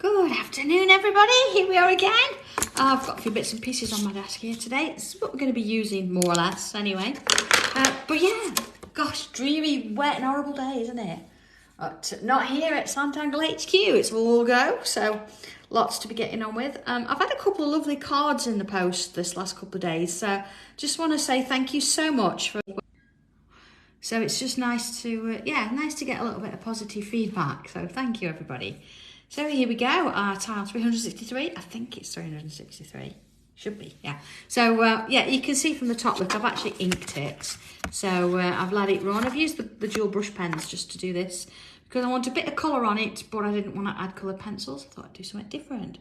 Good afternoon, everybody. Here we are again. I've got a few bits and pieces on my desk here today. This is what we're going to be using, more or less, anyway. But yeah, gosh, dreary, wet and horrible day, isn't it? Not here at Sanntangle HQ. It's all go, so lots to be getting on with. I've had a couple of lovely cards in the post this last couple of days, so just want to say thank you so much for. So it's just nice to, nice to get a little bit of positive feedback. So thank you, everybody. So here we go, our tile 363. I think it's 363. Should be, yeah. So, you can see from the top, look, I've actually inked it. So I've let it run. I've used the dual brush pens just to do this because I want a bit of colour on it, but I didn't want to add coloured pencils. I thought I'd do something different.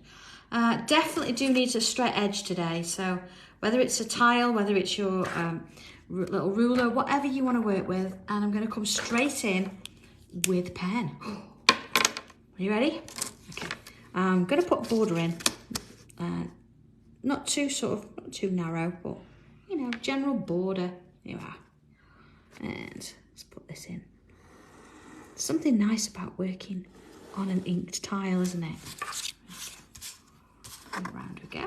Definitely do need a straight edge today. So whether it's a tile, whether it's your little ruler, whatever you want to work with. And I'm going to come straight in with pen. Are you ready? Okay. I'm going to put a border in. Not too narrow, but, you know, general border. There you are. And let's put this in. There's something nice about working on an inked tile, isn't it? Okay. And around we go.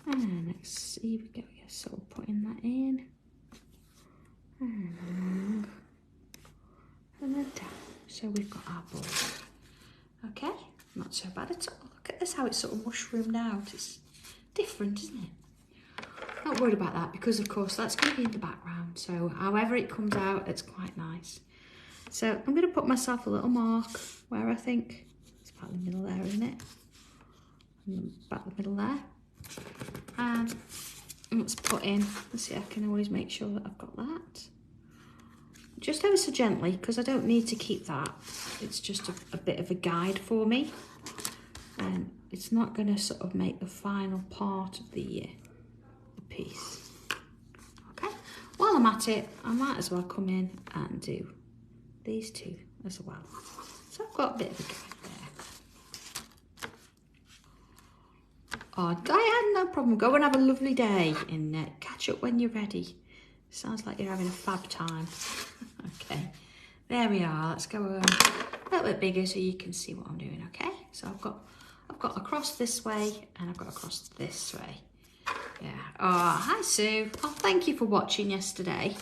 And let's see if we go. So putting that in. And then down. So we've got our border. Okay, not so bad at all. Look at this, how it's sort of mushroomed out. It's different, isn't it? Not worried about that because, of course, that's going to be in the background. So however it comes out, it's quite nice. So I'm going to put myself a little mark where I think it's about the middle there, isn't it? About the middle there. And let's put in, let's see, I can always make sure that I've got that. Just ever so gently, because I don't need to keep that. It's just a bit of a guide for me. And it's not going to sort of make the final part of the piece. Okay, while I'm at it, I might as well come in and do these two as well. So I've got a bit of a guide there. Oh, Diane, no problem. Go and have a lovely day and catch up when you're ready. Sounds like you're having a fab time. Okay, there we are. Let's go a little bit bigger so you can see what I'm doing. Okay, so I've got across this way and I've got across this way. Yeah. Oh, hi Sue. Oh, thank you for watching yesterday.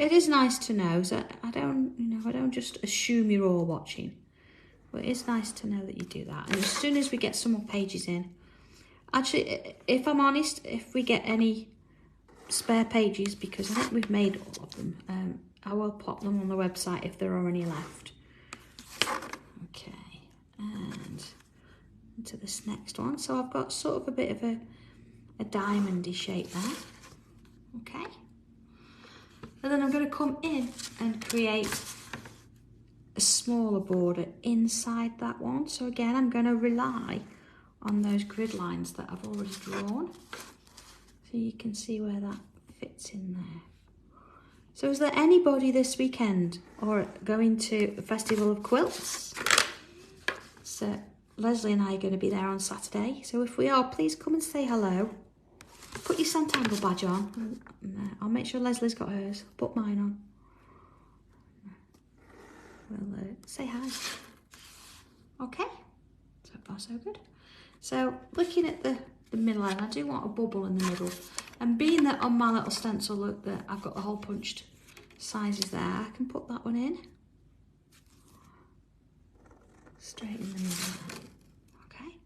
It is nice to know. So I don't just assume you're all watching, but it is nice to know that you do that. And as soon as we get some more pages in, actually, if I'm honest, if we get any spare pages, because I think we've made all of them, I will pop them on the website if there are any left. Okay, and into this next one. So I've got sort of a bit of a diamondy shape there. Okay, and then I'm going to come in and create a smaller border inside that one. So again, I'm going to rely on those grid lines that I've already drawn. So you can see where that fits in there. So is there anybody this weekend or going to a festival of quilts? So Leslie and I are going to be there on Saturday. So if we are, please come and say hello. Put your Sanntangle badge on. And, I'll make sure Leslie's got hers. Put mine on. We'll say hi. Okay. So far so good. So looking at the middle line, I do want a bubble in the middle. And being that on my little stencil, look, that I've got the hole punched sizes there, I can put that one in. Straight in the middle. Okay.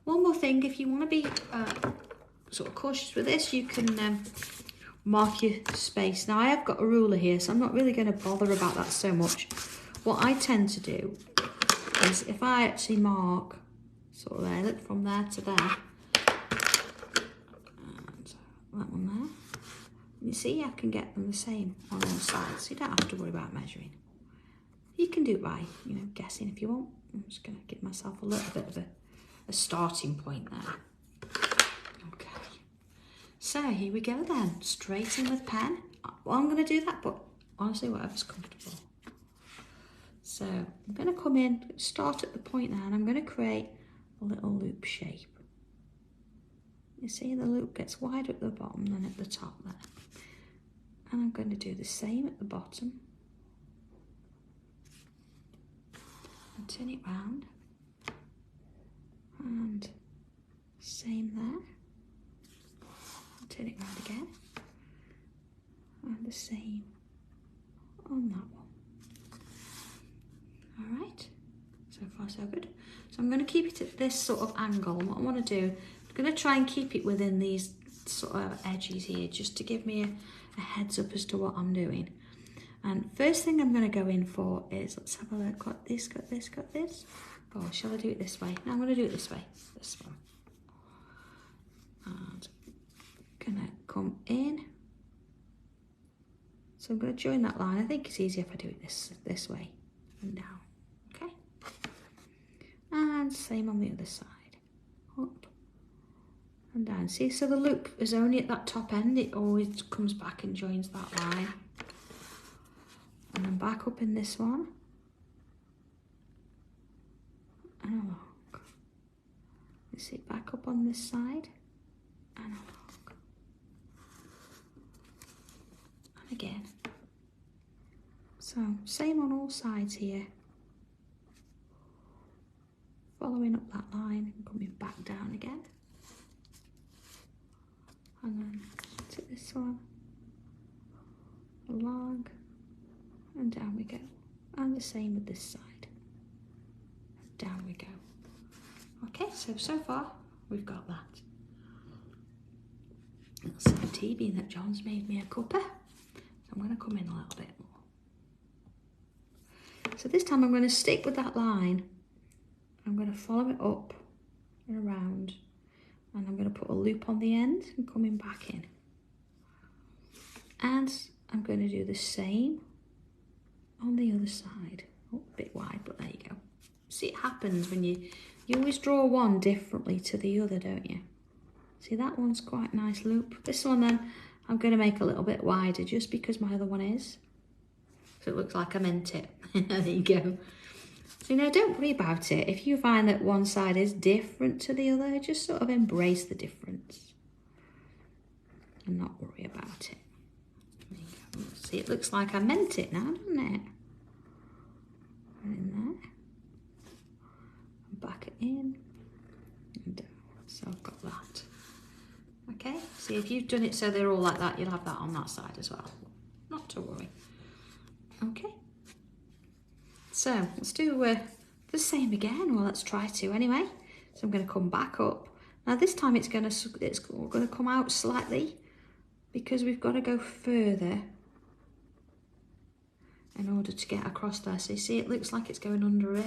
One more thing, if you want to be sort of cautious with this, you can mark your space. Now I have got a ruler here, so I'm not really going to bother about that so much. What I tend to do is if I actually mark sort of there, look from there to there, that one there. You see, I can get them the same on all sides, so you don't have to worry about measuring. You can do it by, guessing if you want. I'm just going to give myself a little bit of a starting point there. Okay. So here we go then, straight in with pen. Well, I'm going to do that, but honestly, whatever's comfortable. So I'm going to come in, start at the point there, and I'm going to create a little loop shape. You see the loop gets wider at the bottom than at the top there. And I'm going to do the same at the bottom. And turn it round. And same there. Turn it round again. And the same on that one. All right, so far so good. So I'm going to keep it at this sort of angle. And what I want to do, I'm going to try and keep it within these sort of edges here, just to give me a heads up as to what I'm doing. And first thing I'm going to go in for is, let's have a look, got this, got this, got this. Oh, shall I do it this way? No, I'm going to do it this way, this one. And I'm going to come in. So I'm going to join that line. I think it's easier if I do it this way and down. Okay. And same on the other side. Up and down. See, so the loop is only at that top end. It always comes back and joins that line. And then back up in this one. And along. You see, back up on this side. And along. And again. So, same on all sides here. Following up that line and coming back down again. And then to this one. Along. And down we go. And the same with this side. Down we go. Okay, so far we've got that. That's some tea, being that John's made me a cuppa. So I'm going to come in a little bit more. So this time I'm going to stick with that line. I'm going to follow it up and around. And I'm going to put a loop on the end and coming back in. And I'm going to do the same on the other side. Oh, a bit wide, but there you go. See, it happens when you always draw one differently to the other, don't you? See, that one's quite a nice loop. This one then, I'm going to make a little bit wider just because my other one is. So it looks like I meant it. There you go. So, don't worry about it. If you find that one side is different to the other, just sort of embrace the difference. And not worry about it. There you go. See, it looks like I meant it now, doesn't it? And in there. And back it in. And down. So I've got that. Okay, see, if you've done it so they're all like that, you'll have that on that side as well. Not to worry. Okay. So let's do the same again. Well, let's try to anyway. So I'm going to come back up. Now this time it's going to come out slightly because we've got to go further in order to get across there. So you see, it looks like it's going under it.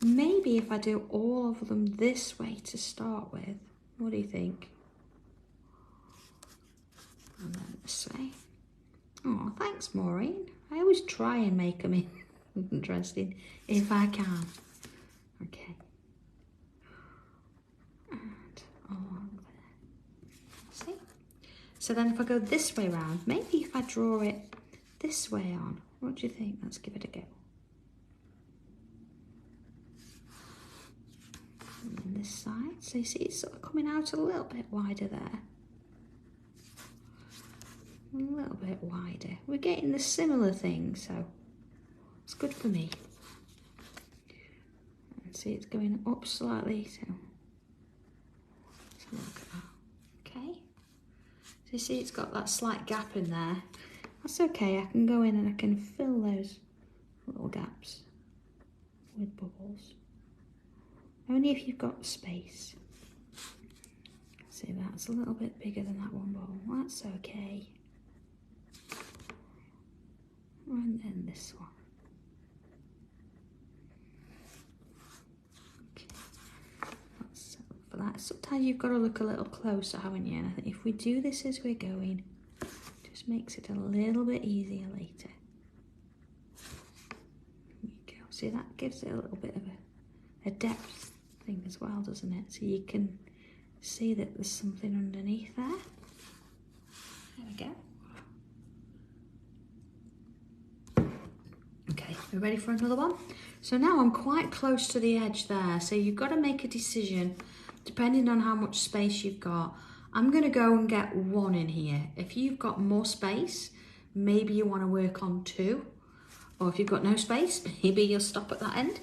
Maybe if I do all of them this way to start with. What do you think? And then this way. Oh, thanks, Maureen. I always try and make them interesting if I can. Okay. And along there. See? So then if I go this way round, maybe if I draw it this way on, what do you think? Let's give it a go. And then this side. So you see it's sort of coming out a little bit wider there. A little bit wider. We're getting the similar thing, so it's good for me. And see, it's going up slightly, so let's look at that. Okay. So you see, it's got that slight gap in there. That's okay. I can go in and I can fill those little gaps with bubbles. Only if you've got space. See, that's a little bit bigger than that one bubble. That's okay. And then this one. Okay. That's for that. Sometimes you've got to look a little closer, haven't you? And I think if we do this as we're going, it just makes it a little bit easier later. There you go. See, that gives it a little bit of a depth thing as well, doesn't it? So you can see that there's something underneath there. There we go. Okay, we're ready for another one. So now I'm quite close to the edge there. So you've got to make a decision depending on how much space you've got. I'm going to go and get one in here. If you've got more space, maybe you want to work on two. Or if you've got no space, maybe you'll stop at that end.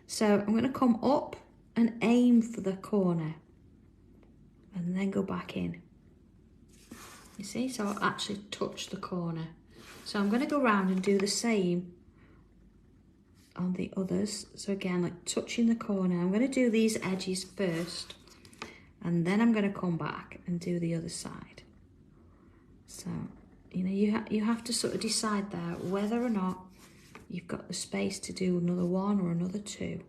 So I'm going to come up and aim for the corner and then go back in. You see, so I'll actually touch the corner. So I'm going to go around and do the same on the others. So again, like touching the corner, I'm going to do these edges first, and then I'm going to come back and do the other side. So, you know, you have to sort of decide there whether or not you've got the space to do another one or another two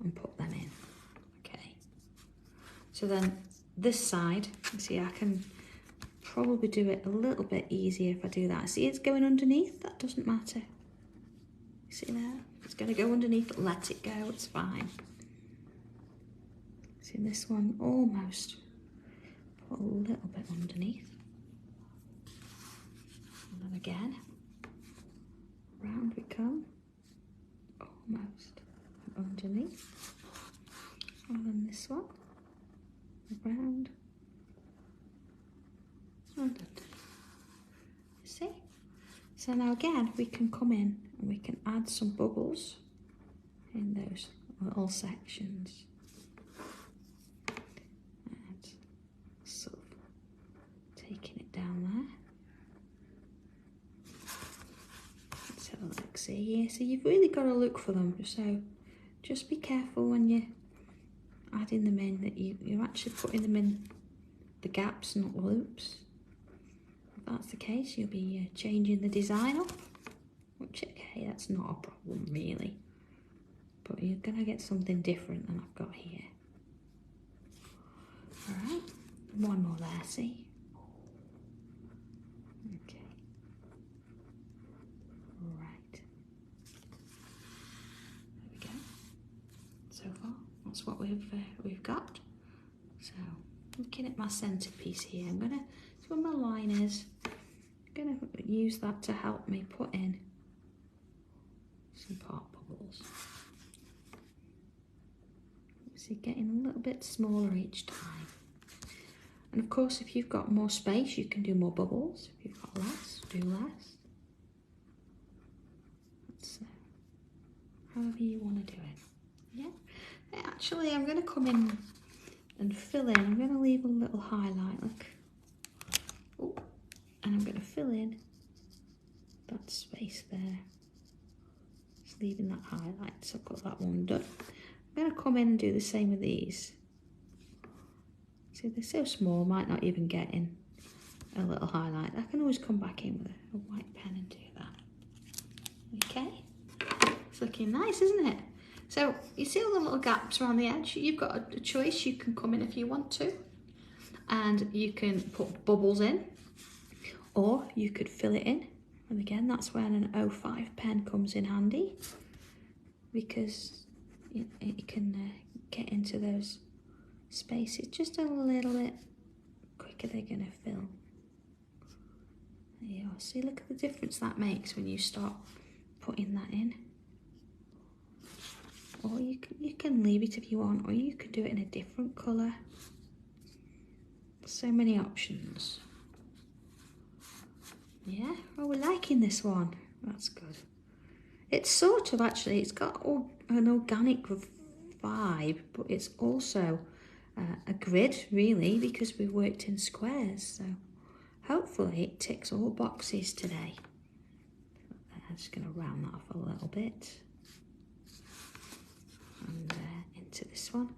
and put them in. Okay. So then this side, you see, I can probably do it a little bit easier if I do that. See, it's going underneath, that doesn't matter. You see there? It's going to go underneath, let it go, it's fine. See this one, almost put a little bit underneath. And then again, round we come, almost underneath. And then this one, around and underneath. You see? So now again, we can come in and we can add some bubbles in those little sections. And sort of taking it down there. Let's have a look, see here. So you've really got to look for them. So just be careful when you're adding them in that you're actually putting them in the gaps, not the loops. If that's the case, you'll be changing the design up, which, okay, that's not a problem really, but you're gonna get something different than I've got here. All right, one more there, see? Okay, right, there we go. So far, that's what we've got. So, looking at my centerpiece here, I'm gonna, that's where my line is. I'm gonna use that to help me put in some part bubbles. See, getting a little bit smaller each time. And of course, if you've got more space, you can do more bubbles. If you've got less, do less. That's however you want to do it. Yeah. Actually, I'm going to come in and fill in. I'm going to leave a little highlight, look. Oh, and I'm going to fill in that space there. Just leaving that highlight, so I've got that one done. I'm going to come in and do the same with these. See, they're so small, might not even get in a little highlight. I can always come back in with a white pen and do that. Okay, it's looking nice, isn't it? So you see all the little gaps around the edge? You've got a choice. You can come in if you want to, and you can put bubbles in, or you could fill it in. And again, that's when an 05 pen comes in handy, because it can get into those spaces just a little bit quicker. They're going to fill. There you are. See, look at the difference that makes when you start putting that in. Or you can leave it if you want, or you could do it in a different colour. So many options. Yeah, oh, we're liking this one. That's good. It's sort of, actually, it's got an organic vibe, but it's also a grid, really, because we've worked in squares. So hopefully it ticks all boxes today. I'm just going to round that off a little bit. And into this one.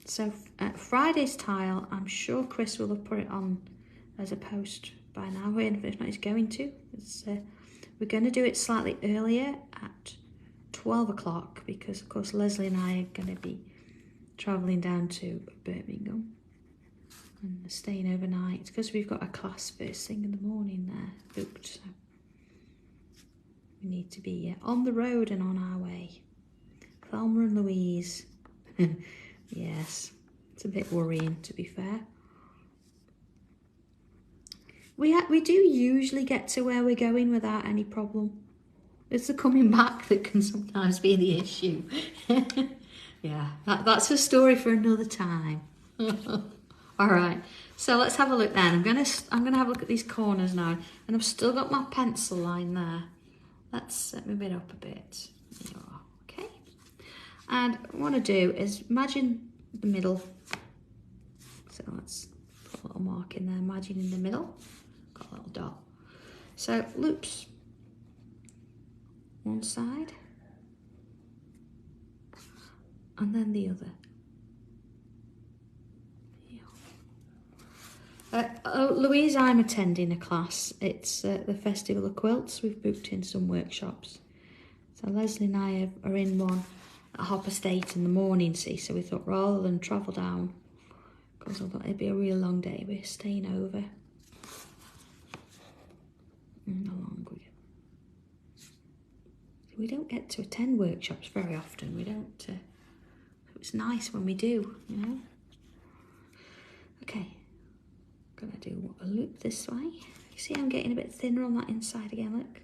So Friday's tile, I'm sure Chris will have put it on as a post by now, and if not, he's going to. We're going to do it slightly earlier at 12 o'clock because, of course, Leslie and I are going to be travelling down to Birmingham and staying overnight because we've got a class first thing in the morning there booked. So we need to be on the road and on our way. Thelma and Louise. Yes, it's a bit worrying, to be fair. We do usually get to where we're going without any problem. It's the coming back that can sometimes be the issue. Yeah, that's a story for another time. All right, so let's have a look then. I'm gonna have a look at these corners now, and I've still got my pencil line there. Let's move it up a bit. There you are. Okay. And what I want to do is imagine the middle. So let's put a little mark in there, imagine in the middle, got a little dot. So loops one side and then the other. Louise, I'm attending a class. It's the Festival of Quilts. We've booked in some workshops. So Leslie and I are in one at Hop Estate in the morning, see, so we thought rather than travel down, because I thought it'd be a real long day, we're staying over. Along we don't get to attend workshops very often. We don't, it's nice when we do, you know. Okay, gonna do a loop this way. You see I'm getting a bit thinner on that inside again, look.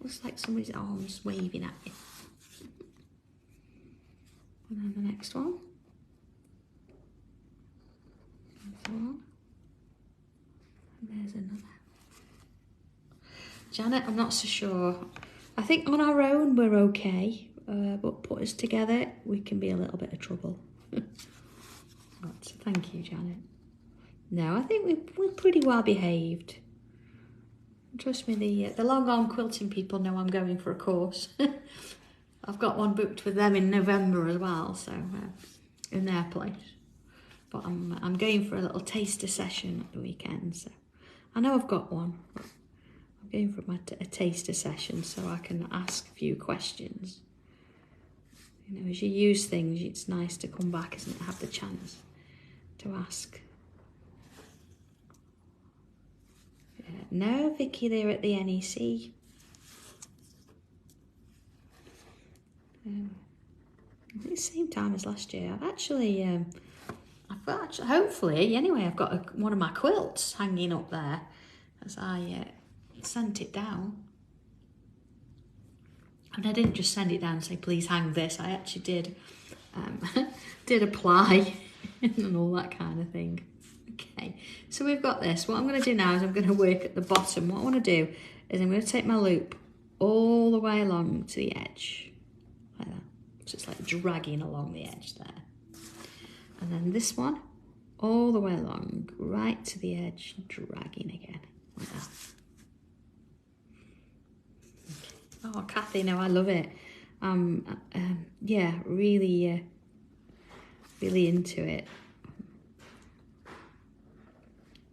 Looks like somebody's arms waving at you. And then the next one. There's one. And there's another. Janet, I'm not so sure. I think on our own we're okay, but put us together, we can be a little bit of trouble. But thank you, Janet. No, I think we're pretty well behaved. Trust me, the long arm quilting people know I'm going for a course. I've got one booked with them in November as well, so in their place. But I'm going for a little taster session at the weekend, so I know I've got one. But I'm going for a taster session so I can ask a few questions. You know, as you use things, it's nice to come back, isn't it? Have the chance to ask. No, Vicky, they're at the NEC. I think the same time as last year. I've actually, hopefully, anyway, I've got one of my quilts hanging up there as I sent it down. And I didn't just send it down and say, please hang this. I actually did apply and all that kind of thing. Okay, so we've got this. What I'm going to do now is I'm going to work at the bottom. What I want to do is I'm going to take my loop all the way along to the edge, like that. So it's like dragging along the edge there. And then this one, all the way along, right to the edge, dragging again, like that. Okay. Oh, Kathy, no, I love it. Yeah, really into it.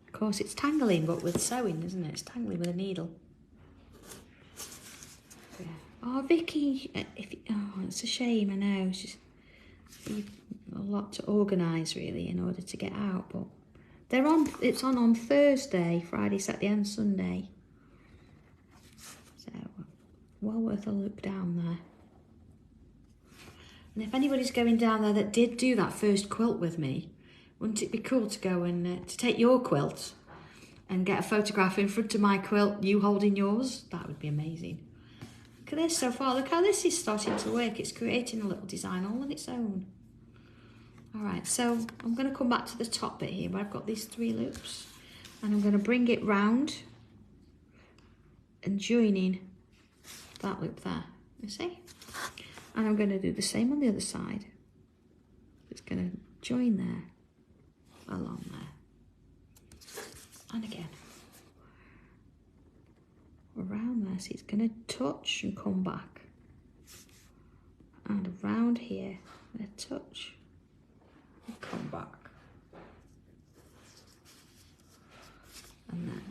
Of course, it's tangling, but with sewing, isn't it? It's tangling with a needle. Yeah. Oh, Vicky, it's a shame, I know. It's just a lot to organise, really, in order to get out. But they're on. It's on Thursday, Friday, Saturday, and Sunday. So, well worth a look down there. And if anybody's going down there that did do that first quilt with me, wouldn't it be cool to go and to take your quilt and get a photograph in front of my quilt, you holding yours? That would be amazing. Look at this so far. Look how this is starting to work. It's creating a little design all on its own. All right, so I'm going to come back to the top bit here where I've got these 3 loops, and I'm going to bring it round and joining that loop there, you see? And I'm going to do the same on the other side. It's going to join there, along there, and again around there. So it's going to touch and come back, and around here, a touch and come back, and then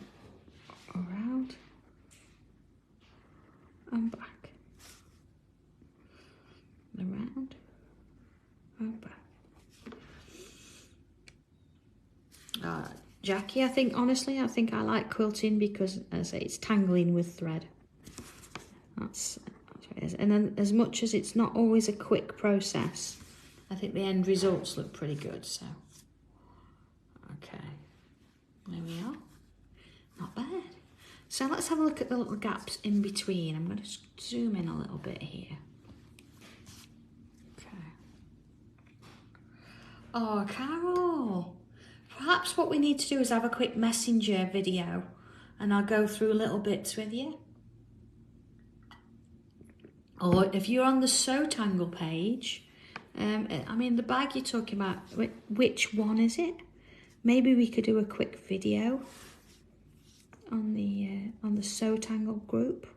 around and back, around and back. Jackie, I think I like quilting because, as I say, it's tangling with thread. That's what it is. And then, as much as it's not always a quick process, I think the end results look pretty good. So, okay, there we are. Not bad. So let's have a look at the little gaps in between. I'm going to zoom in a little bit here. Okay. Oh, Carol. Perhaps what we need to do is have a quick messenger video and I'll go through little bits with you. Or if you're on the Sanntangle page, I mean, the bag you're talking about, which one is it? Maybe we could do a quick video on the Sanntangle group.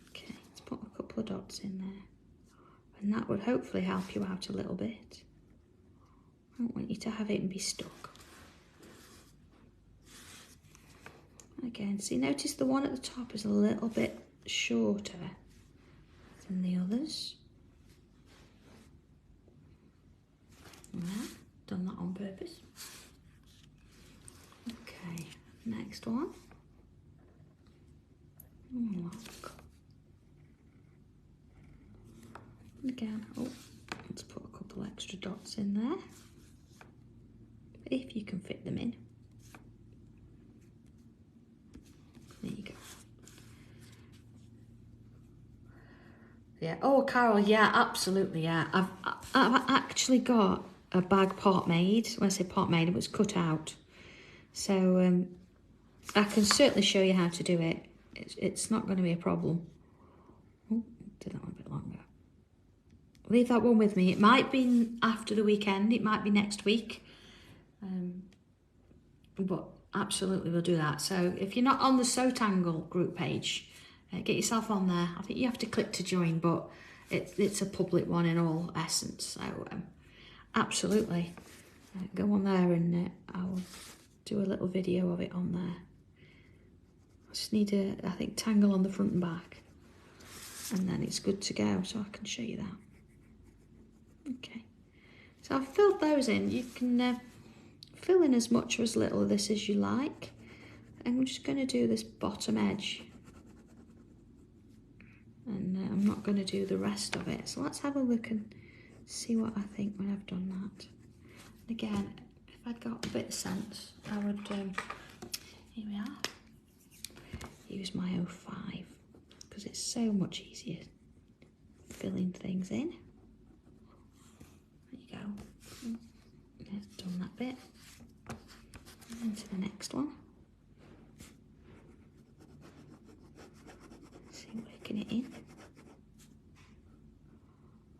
Okay, let's put a couple of dots in there. And that would hopefully help you out a little bit. I don't want you to have it and be stuck. Again, see, notice the one at the top is a little bit shorter than the others. Yeah, done that on purpose. Okay, next one. Look. Again, oh, let's put a couple extra dots in there, if you can fit them in. There you go. Yeah. Oh, Carol. Yeah, absolutely. Yeah. I've actually got a bag part made. When I say part made, it was cut out. So I can certainly show you how to do it. It's not going to be a problem. Oh, do that one a bit longer. Leave that one with me. It might be after the weekend. It might be next week. But absolutely we'll do that. So if you're not on the Sanntangle group page, get yourself on there. I think you have to click to join, but it's a public one in all essence. So absolutely go on there and I'll do a little video of it on there. I just need to, I think, tangle on the front and back, and then it's good to go, so I can show you that. Okay, so I've filled those in. You can fill in as much or as little of this as you like. And I'm just going to do this bottom edge. And I'm not going to do the rest of it. So let's have a look and see what I think when I've done that. And again, if I'd got a bit of sense, I would, here we are, use my 05, because it's so much easier filling things in. There you go. Yeah, done that bit. And to the next one. See, working it in.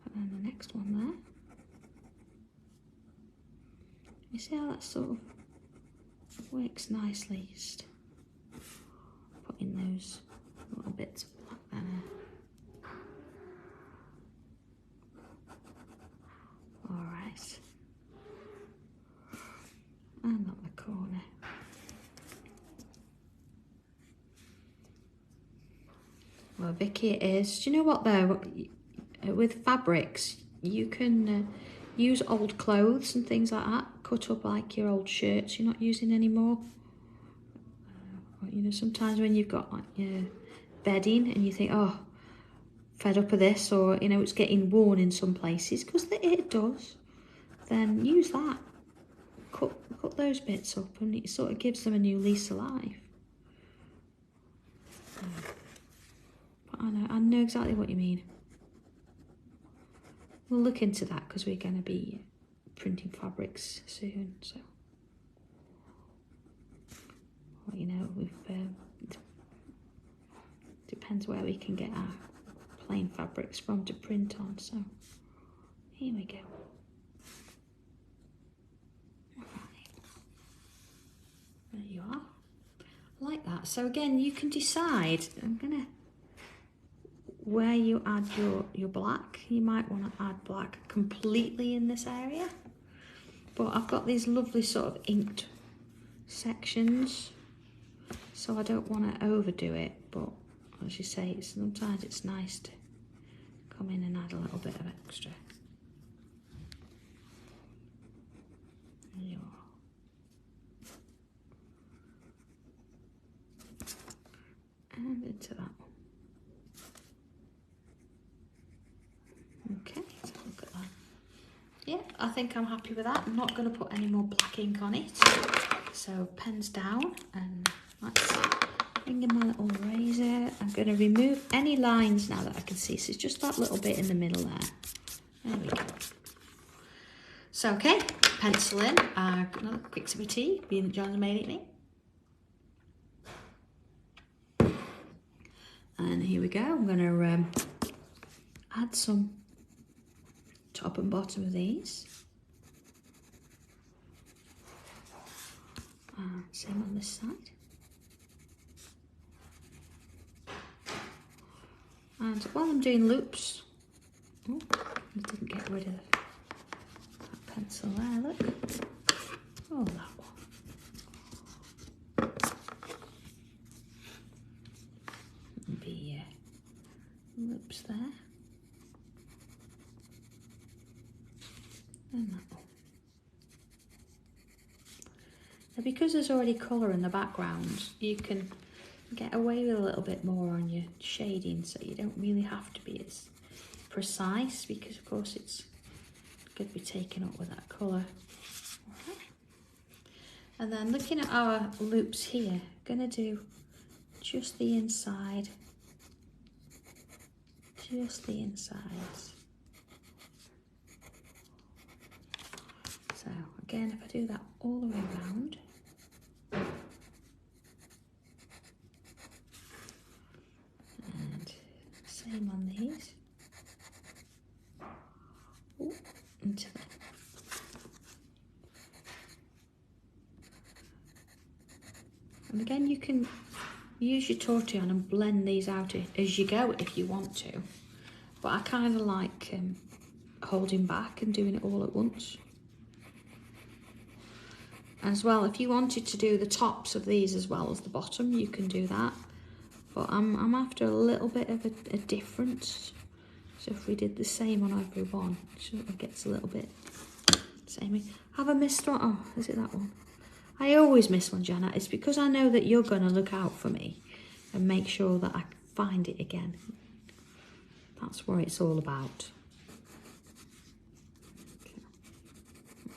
And then the next one there. You see how that sort of works nicely, just putting those little bits of black there. Alright. And up the corner. Well, Vicky, it is. Do you know what though? With fabrics, you can use old clothes and things like that. Cut up like your old shirts you're not using anymore. You know, sometimes when you've got like your bedding and you think, oh, fed up of this, or you know, it's getting worn in some places, because it does. Then use that. Cut those bits up, and it sort of gives them a new lease of life. But I know exactly what you mean. We'll look into that because we're going to be printing fabrics soon. So, well, you know, we've depends where we can get our plain fabrics from to print on. So, here we go. There you are. I like that. So again, you can decide. I'm gonna where you add your black. You might want to add black completely in this area, but I've got these lovely sort of inked sections, so I don't want to overdo it. But as you say, sometimes it's nice to come in and add a little bit of extra. There you are. And into that one. Okay, let's have a look at that. Yeah, I think I'm happy with that. I'm not going to put any more black ink on it. So pens down, and let's bring in my little razor. I'm going to remove any lines now that I can see. So it's just that little bit in the middle there. There we go. So, okay, pencil in. Another quick sip of tea, being that John's made it me. And here we go. I'm going to add some top and bottom of these. Same on this side. And while I'm doing loops, oh, I didn't get rid of that pencil there, look. Oh, that one. There'll be loops there. And that one. Now, because there's already colour in the background, you can get away with a little bit more on your shading, so you don't really have to be as precise, because of course it's going to be taken up with that colour. Right. And then looking at our loops here, going to do just the inside, just the insides. So again, if I do that all the way around, and same on these. Ooh, into there. And again, you can use your tortillon and blend these out as you go if you want to, but I kind of like holding back and doing it all at once. As well, if you wanted to do the tops of these as well as the bottom, you can do that. But I'm after a little bit of a difference. So if we did the same on every one, it sort of gets a little bit samey. Have I missed one? Oh, is it that one? I always miss one, Jana. It's because I know that you're going to look out for me and make sure that I find it again. That's what it's all about. Okay.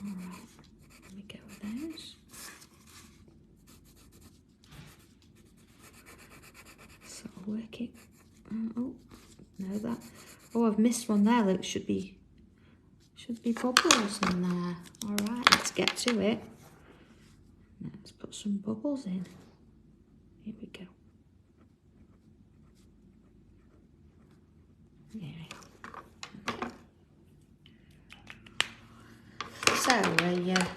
All right. Let me go with those. Sort of work it. Oh, no, that. Oh, I've missed one there. Look, should be bubbles in there. All right, let's get to it. Let's put some bubbles in. Here we go. There we go. So a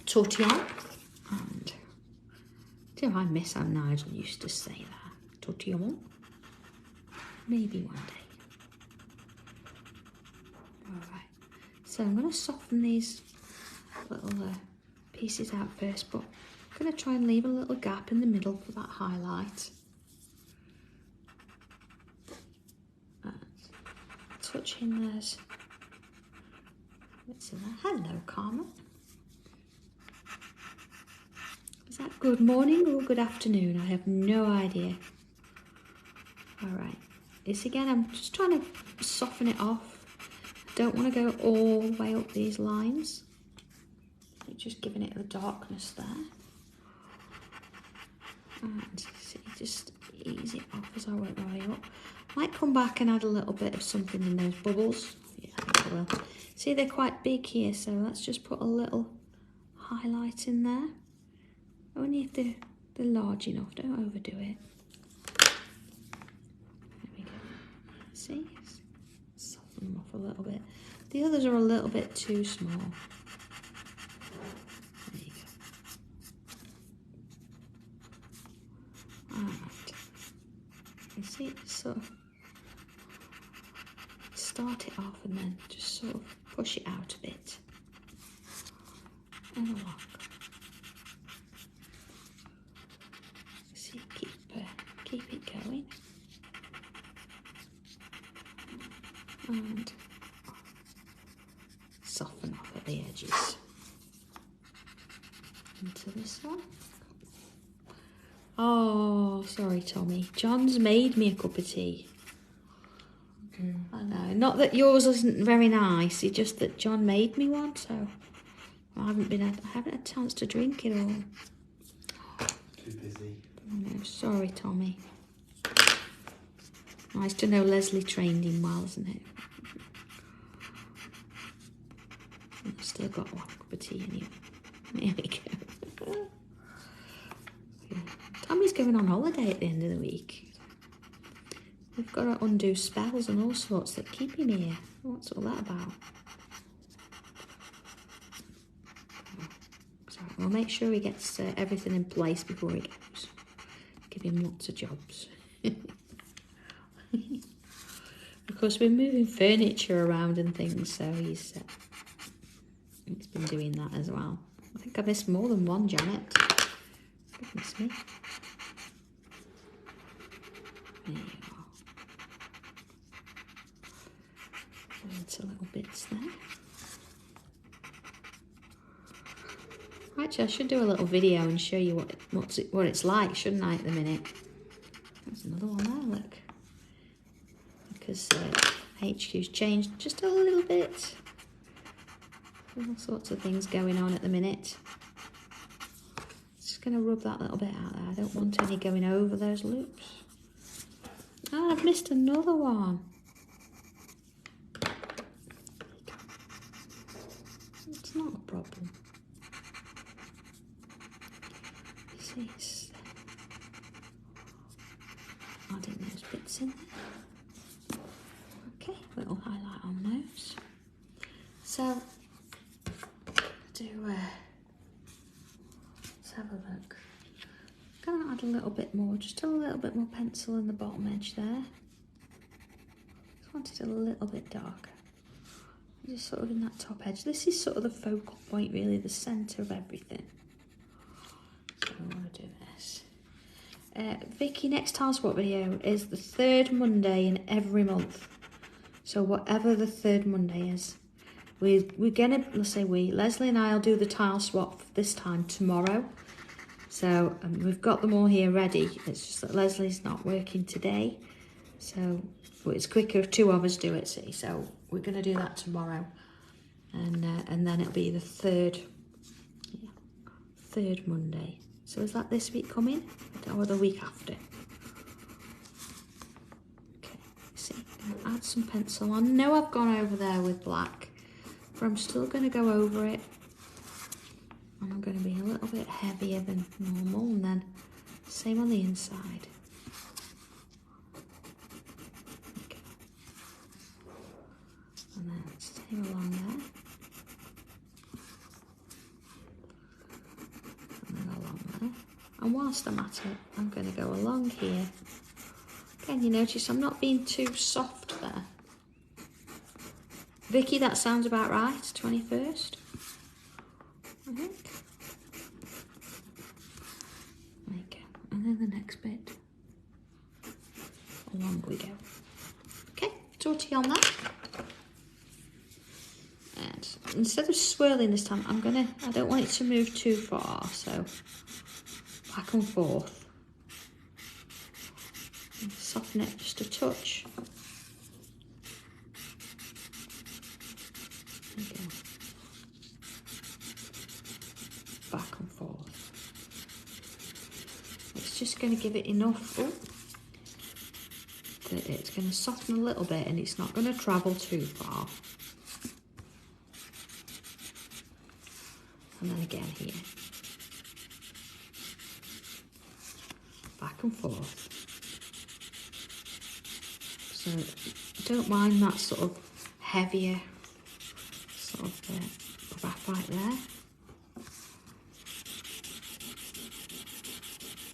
tortillon, and do I miss how Nigel used to say that? Tortillon? Maybe one day. Alright, so I'm going to soften these little pieces out first, but I'm going to try and leave a little gap in the middle for that highlight. And touch in those bits in there. Hello, Carmen. Is that good morning or good afternoon? I have no idea. Alright, this again, I'm just trying to soften it off. I don't want to go all the way up these lines. Just giving it the darkness there. And see, just ease it off as I work my way up. Might come back and add a little bit of something in those bubbles. Yeah, I think I will. See, they're quite big here, so let's just put a little highlight in there. Only if they're large enough, don't overdo it. There we go. See? Soften them off a little bit. The others are a little bit too small. There you go. And you see, sort of start it off and then just sort of push it out a bit. And along. See, keep it going. And soften off at the edges. Into this one. Oh, sorry, Tommy. John's made me a cup of tea. I know. Not that yours isn't very nice. It's just that John made me one, so I haven't had a chance to drink it all. Too busy. No, sorry, Tommy. Nice to know Leslie trained him well, isn't it? I've still got one cup of tea anyway. There we go. Yeah. Tommy's going on holiday at the end of the week. We've got to undo spells and all sorts that keep him here. What's all that about? Sorry, we'll make sure he gets everything in place before he goes. Give him lots of jobs. Of course, we're moving furniture around and things, so he's been doing that as well. I think I missed more than one, Janet. Goodness me. There you are. Into little bits there. Actually, I should do a little video and show you what it's like, shouldn't I, at the minute? There's another one there, look. Because HQ's changed just a little bit. All sorts of things going on at the minute. Just going to rub that little bit out there. I don't want any going over those loops. Oh, I've missed another one. It's not a problem. See, it's adding those bits in there. Okay, little highlight on those. So, let's have a look. I'm going to add a little bit more, just a little bit more pencil in the bottom edge there. Just want it a little bit darker. Just sort of in that top edge. This is sort of the focal point, really, the centre of everything. So I want to do this. Vicky, next tile swap video is the third Monday in every month. So whatever the third Monday is. We're gonna, let's say Leslie and I'll do the tile swap this time tomorrow. So we've got them all here ready. It's just that Leslie's not working today. So it's quicker if two of us do it, see. So we're gonna do that tomorrow. And then it'll be the third Monday. So is that this week coming? Or the week after? Okay, see, add some pencil on. No, I've gone over there with black, but I'm still going to go over it. And I'm going to be a little bit heavier than normal, and then same on the inside. Okay. And then same along there. And whilst I'm at it, I'm going to go along here. Again, you notice I'm not being too soft there. Vicky, that sounds about right, 21st. I think. There you go. And then the next bit. Along we go. Okay, talk to you on that. And instead of swirling this time, I don't want it to move too far, so back and forth. And soften it just a touch. There you go. Back and forth. It's just going to give it enough that it's going to soften a little bit and it's not going to travel too far. And then again here. Back and forth. So don't mind that sort of heavier sort of graphite there.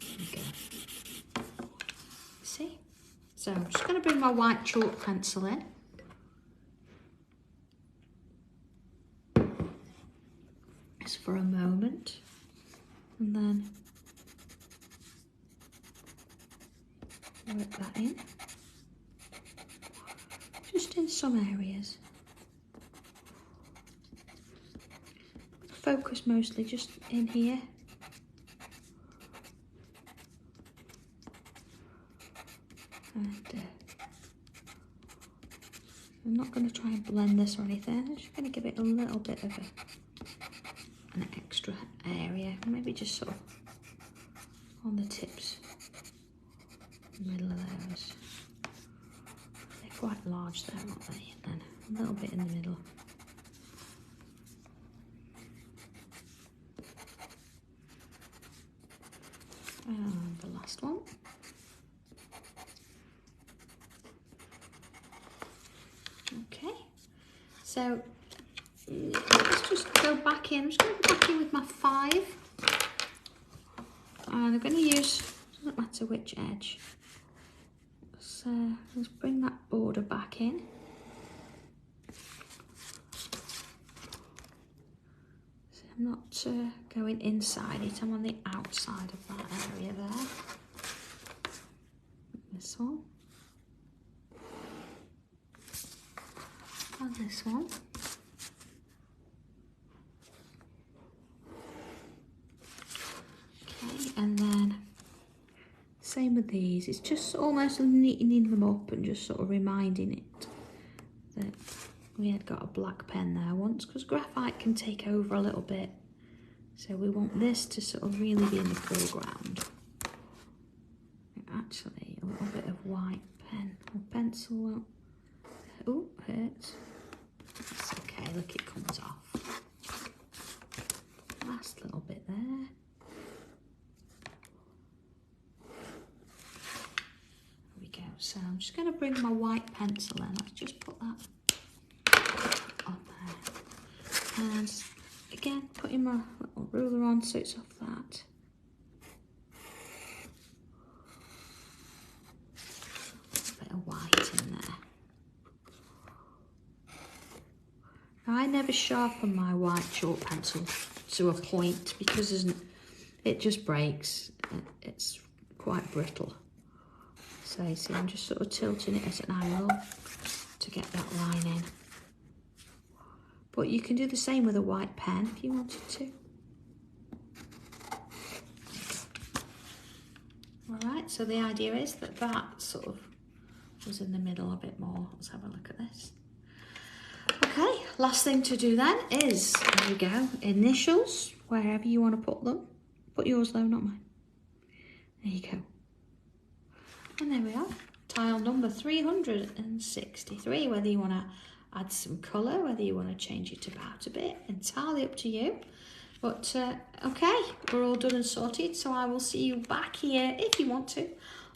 There we go. See? So I'm just going to bring my white chalk pencil in. Just for a moment. And then work that in. Just in some areas. Focus mostly just in here. And I'm not going to try and blend this or anything. I'm just going to give it a little bit of an extra area. Maybe just sort of on the tips. Middle of those. They're quite large there, aren't they? And then a little bit in the middle. And the last one. So let's just go back in. I'm just going to go back in with my 5. And I'm going to use, doesn't matter which edge. So let's bring that border back in. So I'm not going inside it, I'm on the outside of that area there. This one. And this one. Okay, and then same with these. It's just almost neatening them up and just sort of reminding it that we had got a black pen there once, because graphite can take over a little bit. So we want this to sort of really be in the foreground. Actually, a little bit of white pen or pencil won't. Oh, hurts. That's okay, look, it comes off. Last little bit there. There we go. So I'm just going to bring my white pencil in. Let's just put that on there. And again, putting my little ruler on so it's off that. A bit of white in there. Now, I never sharpen my white chalk pencil to a point because it just breaks. It's quite brittle. So you see, I'm just sort of tilting it at an angle to get that line in. But you can do the same with a white pen if you wanted to. Alright, so the idea is that that sort of was in the middle a bit more. Let's have a look at this. Okay, last thing to do then is, there we go, initials, wherever you want to put them. Put yours though, not mine. There you go. And there we are, tile number 363, whether you want to add some colour, whether you want to change it about a bit, entirely up to you. But okay, we're all done and sorted, so I will see you back here, if you want to,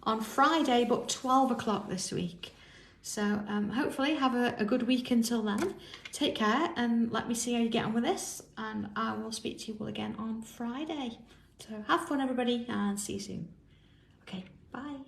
on Friday, but 12 o'clock this week. So hopefully have a good week until then. Take care and let me see how you get on with this, and I will speak to you all again on Friday. So have fun everybody, and see you soon. Okay, bye.